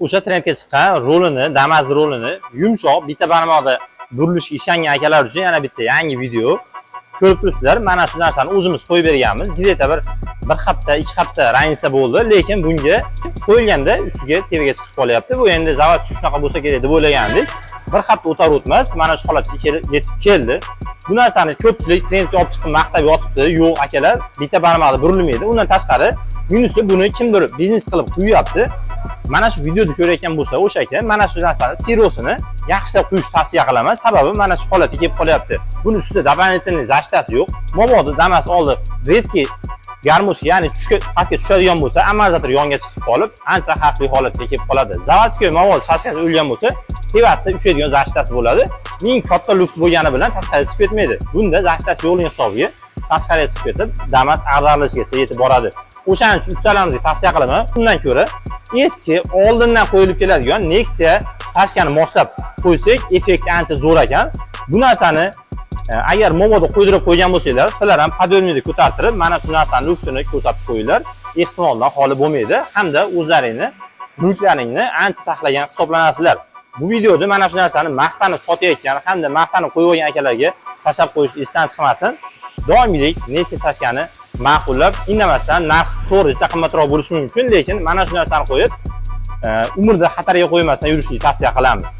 o'sha trendga chiqqan rolini, Damas'ning rolini yumshoq bitta barmoqda burilishga ishongan akalar uchun yana bitta yangi video ko'rib turibsizlar. Mana shu narsani o'zimiz qo'yib berganmiz. Gideta bir hafta, 2 hafta ranisa bo'ldi, lekin bunga qo'yilganda ustiga tevaga chiqib qolyapti. Bu endi zavod shunaqa bo'lsa kerak deb o'ylagandik. Bir hafta o'tar o'tmas mana shu holatga yetib keldi. Bu narsani ko'pchilik trendga olib chiqib maqtab yotibdi. Yo'q akalar, bitta barmoqda burilmaydi. Undan tashqari minusi buni kimdir biznes qilib qo'yyapti. Mana shu videoni ko'rayotgan bo'lsa, o'sha aka mana shu narsani sirosini yaxshilab quyishni tavsiya qilaman. Sababi mana shu holatga kelib qolyapti. Buni ustida дополнительный zashtasi yo'q. Mobodo Damas oldi резкий garmoshka, ya'ni pastga tushadigan bo'lsa, amortizator yonga chiqib qolib, ancha xavfli holatga kelib qoladi. Zavodskiy mobodo shashkasi o'lgan bo'lsa, tevasida ushlaydigan zashtasi bo'ladi. Ming katta luft bo'lgani bilan tashqariga chiqib ketmaydi. Bunda zashtasi yo'qligi hisobiga tashqariga chiqib ketib, Damas ag'darilishgacha yetib boradi. O'shaning uchun ustalarimizga tavsiya qilaman. Bundan ko'ra eski oldindan qo'yilib keladigan Nexia sashkani moslab qo'ysak, effekti ancha zo'r ekan. Bu narsani agar mobodo qo'ydirib qo'ygan bo'lsanglar, sizlar ham podolniyni ko'tartirib, mana shu narsani luftini ko'rsatib qo'yinglar. Ehtimoldan xoli bo'lmaydi hamda o'zlaringni mulklaringni ancha saqlagan hisoblanasizlar. Bu videoda mana shu narsani maqtanib sotayotgan hamda maqtanib qo'yib olgan akalarga tashlab qo'yish esdan chiqmasin. Doimiylik Nexia sashkani ma'qullab, indamasdan narx to'g'richa qimmatroq bo'lishi mumkin, lekin mana shu narsani qo'yib umrda xatarga qo'ymasdan yurishni tavsiya qilamiz.